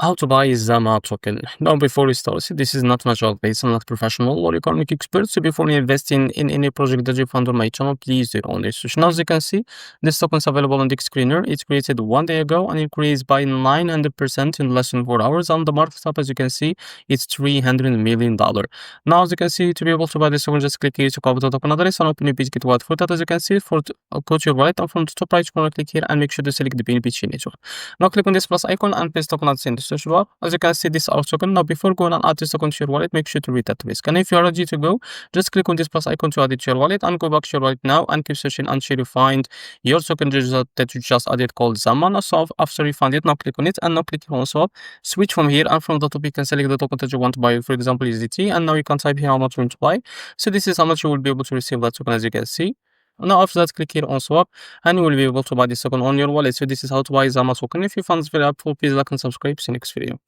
How to buy Zama token. Now, before we start, this is not natural based on not professional or economic experts. So before investing in any project that you found on my channel, please do your own research. Now, as you can see, this token is available on the screener. It's created 1 day ago and increased by 900% in less than 4 hours. On the market cap, as you can see, it's $300 million. Now, as you can see, to be able to buy this token, just click here to copy the token address and open your Bitget wallet. For that, as you can see, go to your wallet and from the top right corner, click here and make sure to select the BNB chain as well. Now click on this plus icon and paste token at the search bar. As you can see, this is our token. Now before going and add this token to your wallet, make sure to read that risk. And if you are ready to go, just click on this plus icon to add it to your wallet and go back to your wallet now and keep searching until you find your token that you just added called Zama. So after you find it, now click on it and now click on swap. Switch from here and from the top you can select the token that you want to buy. For example, USDT, and now you can type here how much you want to buy. So this is how much you will be able to receive that token, as you can see. Now after that, click here on swap and you will be able to buy this token on your wallet. So this is how to buy Zama token. If you found this very helpful, please like and subscribe. See you next video.